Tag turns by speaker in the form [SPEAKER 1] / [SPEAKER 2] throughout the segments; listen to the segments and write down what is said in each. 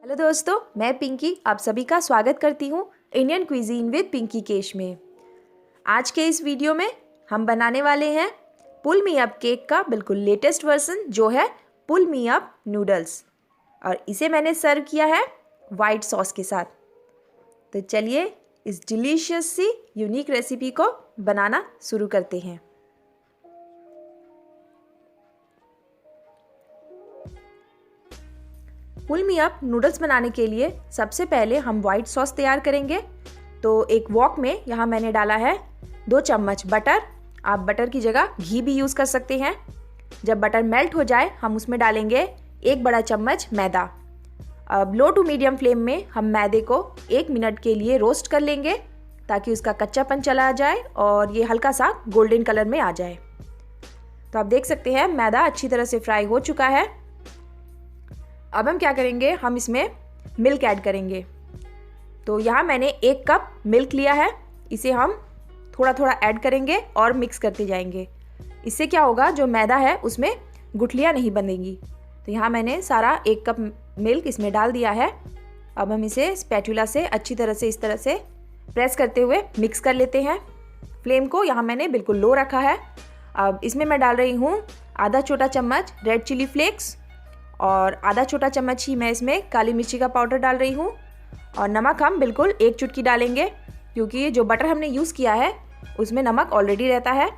[SPEAKER 1] Hello दोस्तों, मैं पिंकी आप सभी का स्वागत करती हूँ इंडियन क्विजीन विद पिंकी केश में। आज के इस वीडियो में हम बनाने वाले हैं पुल मी अप केक का बिल्कुल लेटेस्ट वर्जन जो है पुल मी अप नूडल्स, और इसे मैंने सर्व किया है वाइट सॉस के साथ। तो चलिए इस डिलीशियस सी यूनिक रेसिपी को बनाना शुरू करते हैं। पुल मी अप नूडल्स बनाने के लिए सबसे पहले हम वाइट सॉस तैयार करेंगे। तो एक वॉक में यहाँ मैंने डाला है 2 चम्मच बटर। आप बटर की जगह घी भी यूज़ कर सकते हैं। जब बटर मेल्ट हो जाए हम उसमें डालेंगे 1 बड़ा चम्मच मैदा। अब लो टू मीडियम फ्लेम में हम मैदे को 1 मिनट के लिए रोस्ट कर लेंगे ताकि उसका कच्चापन चला जाए और ये हल्का सा गोल्डन कलर में आ जाए। तो आप देख सकते हैं मैदा अच्छी तरह से फ्राई हो चुका है। अब हम क्या करेंगे, हम इसमें मिल्क ऐड करेंगे। तो यहाँ मैंने 1 कप मिल्क लिया है, इसे हम थोड़ा थोड़ा ऐड करेंगे और मिक्स करते जाएंगे। इससे क्या होगा, जो मैदा है उसमें गुठलियाँ नहीं बनेंगी। तो यहाँ मैंने सारा 1 कप मिल्क इसमें डाल दिया है। अब हम इसे स्पैटुला से अच्छी तरह से इस तरह से प्रेस करते हुए मिक्स कर लेते हैं। फ्लेम को यहाँ मैंने बिल्कुल लो रखा है। अब इसमें मैं डाल रही हूँ आधा छोटा चम्मच रेड चिली फ्लेक्स और आधा छोटा चम्मच ही मैं इसमें काली मिर्ची का पाउडर डाल रही हूँ। और नमक हम बिल्कुल 1 चुटकी डालेंगे क्योंकि जो बटर हमने यूज़ किया है उसमें नमक ऑलरेडी रहता है।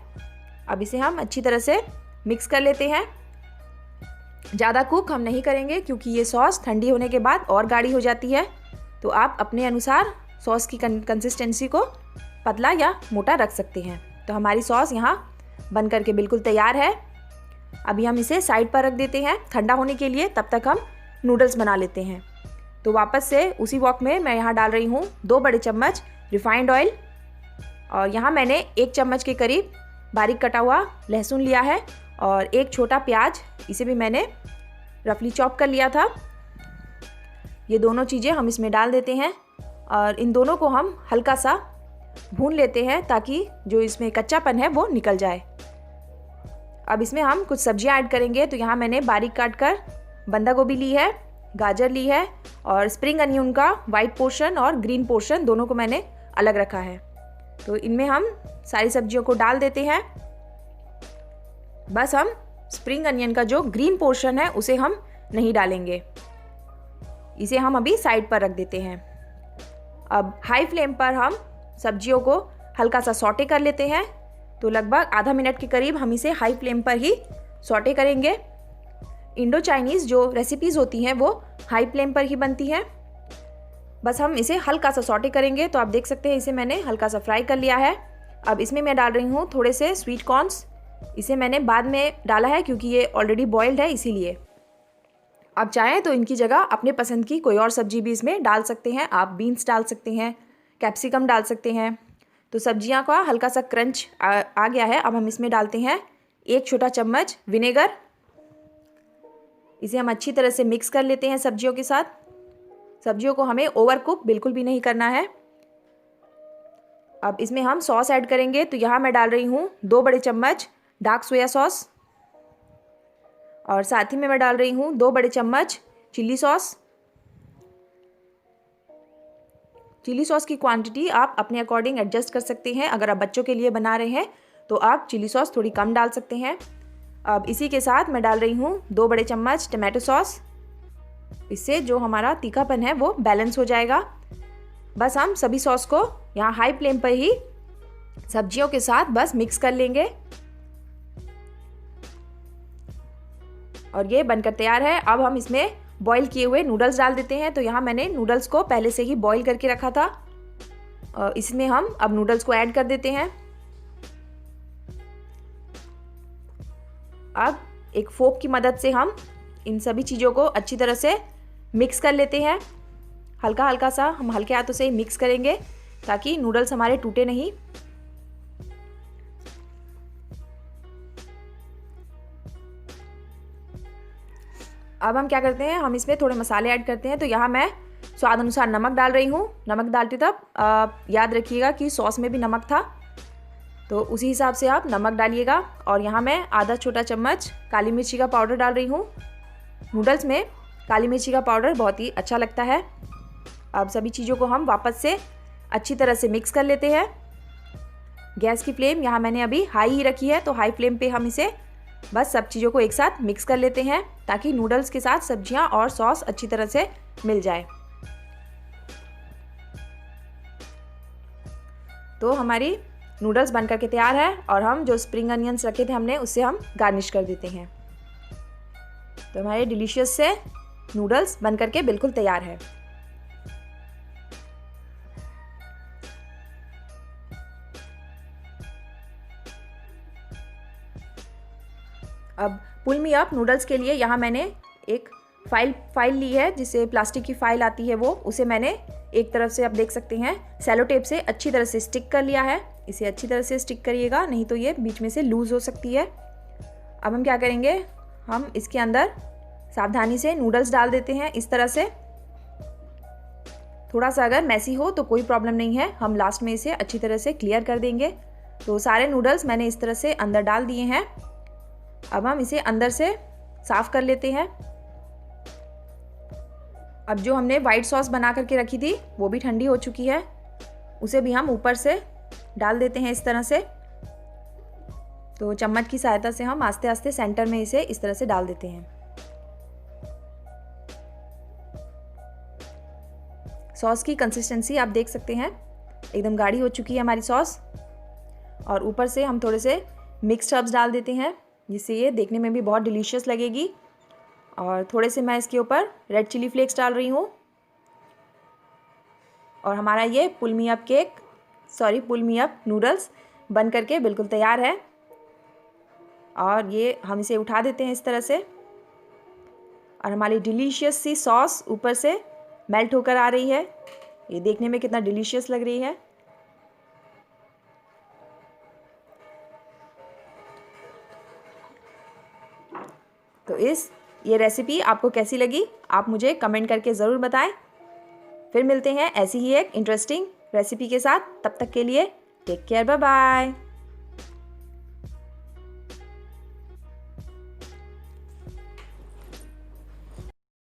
[SPEAKER 1] अब इसे हम अच्छी तरह से मिक्स कर लेते हैं। ज़्यादा कुक हम नहीं करेंगे क्योंकि ये सॉस ठंडी होने के बाद और गाढ़ी हो जाती है। तो आप अपने अनुसार सॉस की कंसिस्टेंसी को पतला या मोटा रख सकते हैं। तो हमारी सॉस यहाँ बन करके बिल्कुल तैयार है। अभी हम इसे साइड पर रख देते हैं ठंडा होने के लिए। तब तक हम नूडल्स बना लेते हैं। तो वापस से उसी वॉक में मैं यहाँ डाल रही हूँ 2 बड़े चम्मच रिफाइंड ऑयल, और यहाँ मैंने 1 चम्मच के करीब बारीक कटा हुआ लहसुन लिया है और 1 छोटा प्याज, इसे भी मैंने रफली चॉप कर लिया था। ये दोनों चीज़ें हम इसमें डाल देते हैं और इन दोनों को हम हल्का सा भून लेते हैं ताकि जो इसमें कच्चापन है वो निकल जाए। अब इसमें हम कुछ सब्जियां ऐड करेंगे। तो यहाँ मैंने बारीक काट कर बंदा गोभी ली है, गाजर ली है और स्प्रिंग अनियन का वाइट पोर्शन और ग्रीन पोर्शन दोनों को मैंने अलग रखा है। तो इनमें हम सारी सब्जियों को डाल देते हैं। बस हम स्प्रिंग अनियन का जो ग्रीन पोर्शन है उसे हम नहीं डालेंगे, इसे हम अभी साइड पर रख देते हैं। अब हाई फ्लेम पर हम सब्जियों को हल्का सा सॉटे कर लेते हैं। तो लगभग आधा मिनट के करीब हम इसे हाई फ्लेम पर ही सॉटे करेंगे। इंडो चाइनीज़ जो रेसिपीज़ होती हैं वो हाई फ्लेम पर ही बनती हैं। बस हम इसे हल्का सा सॉटे करेंगे। तो आप देख सकते हैं इसे मैंने हल्का सा फ्राई कर लिया है। अब इसमें मैं डाल रही हूँ थोड़े से स्वीट कॉर्न्स। इसे मैंने बाद में डाला है क्योंकि ये ऑलरेडी बॉइल्ड है, इसीलिए। आप चाहें तो इनकी जगह अपने पसंद की कोई और सब्जी भी इसमें डाल सकते हैं। आप बीन्स डाल सकते हैं, कैप्सिकम डाल सकते हैं। तो सब्जियां का हल्का सा क्रंच आ गया है। अब हम इसमें डालते हैं 1 छोटा चम्मच विनेगर। इसे हम अच्छी तरह से मिक्स कर लेते हैं सब्जियों के साथ। सब्जियों को हमें ओवर कुक बिल्कुल भी नहीं करना है। अब इसमें हम सॉस ऐड करेंगे। तो यहाँ मैं डाल रही हूँ 2 बड़े चम्मच डार्क सोया सॉस और साथ ही में मैं डाल रही हूँ 2 बड़े चम्मच चिल्ली सॉस। चिली सॉस की क्वांटिटी आप अपने अकॉर्डिंग एडजस्ट कर सकते हैं। अगर आप बच्चों के लिए बना रहे हैं तो आप चिली सॉस थोड़ी कम डाल सकते हैं। अब इसी के साथ मैं डाल रही हूँ 2 बड़े चम्मच टमाटो सॉस। इससे जो हमारा तीखापन है वो बैलेंस हो जाएगा। बस हम सभी सॉस को यहाँ हाई फ्लेम पर ही सब्जियों के साथ बस मिक्स कर लेंगे और ये बनकर तैयार है। अब हम इसमें बॉईल किए हुए नूडल्स डाल देते हैं। तो यहाँ मैंने नूडल्स को पहले से ही बॉईल करके रखा था। इसमें हम अब नूडल्स को ऐड कर देते हैं। अब एक फोक की मदद से हम इन सभी चीज़ों को अच्छी तरह से मिक्स कर लेते हैं। हल्का हल्का सा हम हल्के हाथों से ही मिक्स करेंगे ताकि नूडल्स हमारे टूटे नहीं। अब हम क्या करते हैं, हम इसमें थोड़े मसाले ऐड करते हैं। तो यहाँ मैं स्वाद अनुसार नमक डाल रही हूँ। नमक डालते तब याद रखिएगा कि सॉस में भी नमक था, तो उसी हिसाब से आप नमक डालिएगा। और यहाँ मैं आधा छोटा चम्मच काली मिर्ची का पाउडर डाल रही हूँ। नूडल्स में काली मिर्ची का पाउडर बहुत ही अच्छा लगता है। अब सभी चीज़ों को हम वापस से अच्छी तरह से मिक्स कर लेते हैं। गैस की फ्लेम यहाँ मैंने अभी हाई ही रखी है, तो हाई फ्लेम पे हम इसे बस सब चीज़ों को एक साथ मिक्स कर लेते हैं ताकि नूडल्स के साथ सब्जियाँ और सॉस अच्छी तरह से मिल जाए। तो हमारी नूडल्स बनकर के तैयार है और हम जो स्प्रिंग अनियंस रखे थे हमने उससे हम गार्निश कर देते हैं। तो हमारे डिलीशियस से नूडल्स बनकर के बिल्कुल तैयार है। अब पुल मी अप नूडल्स के लिए यहाँ मैंने एक फाइल ली है, जिसे प्लास्टिक की फाइल आती है वो, उसे मैंने एक तरफ से आप देख सकते हैं सेलो टेप से अच्छी तरह से स्टिक कर लिया है। इसे अच्छी तरह से स्टिक करिएगा, नहीं तो ये बीच में से लूज़ हो सकती है। अब हम क्या करेंगे, हम इसके अंदर सावधानी से नूडल्स डाल देते हैं इस तरह से। थोड़ा सा अगर मैसी हो तो कोई प्रॉब्लम नहीं है, हम लास्ट में इसे अच्छी तरह से क्लियर कर देंगे। तो सारे नूडल्स मैंने इस तरह से अंदर डाल दिए हैं। अब हम इसे अंदर से साफ़ कर लेते हैं। अब जो हमने वाइट सॉस बना करके रखी थी वो भी ठंडी हो चुकी है, उसे भी हम ऊपर से डाल देते हैं इस तरह से। तो चम्मच की सहायता से हम आस्ते आस्ते सेंटर में इसे इस तरह से डाल देते हैं। सॉस की कंसिस्टेंसी आप देख सकते हैं, एकदम गाढ़ी हो चुकी है हमारी सॉस। और ऊपर से हम थोड़े से मिक्स्ड हर्ब्स डाल देते हैं, जिससे ये देखने में भी बहुत डिलीशियस लगेगी। और थोड़े से मैं इसके ऊपर रेड चिली फ्लेक्स डाल रही हूँ। और हमारा ये पुल मी अप नूडल्स बन करके बिल्कुल तैयार है। और ये हम इसे उठा देते हैं इस तरह से, और हमारी डिलीशियस सी सॉस ऊपर से मेल्ट होकर आ रही है। ये देखने में कितना डिलीशियस लग रही है। तो ये रेसिपी आपको कैसी लगी, आप मुझे कमेंट करके ज़रूर बताएं। फिर मिलते हैं ऐसी ही एक इंटरेस्टिंग रेसिपी के साथ। तब तक के लिए टेक केयर, बाय बाय।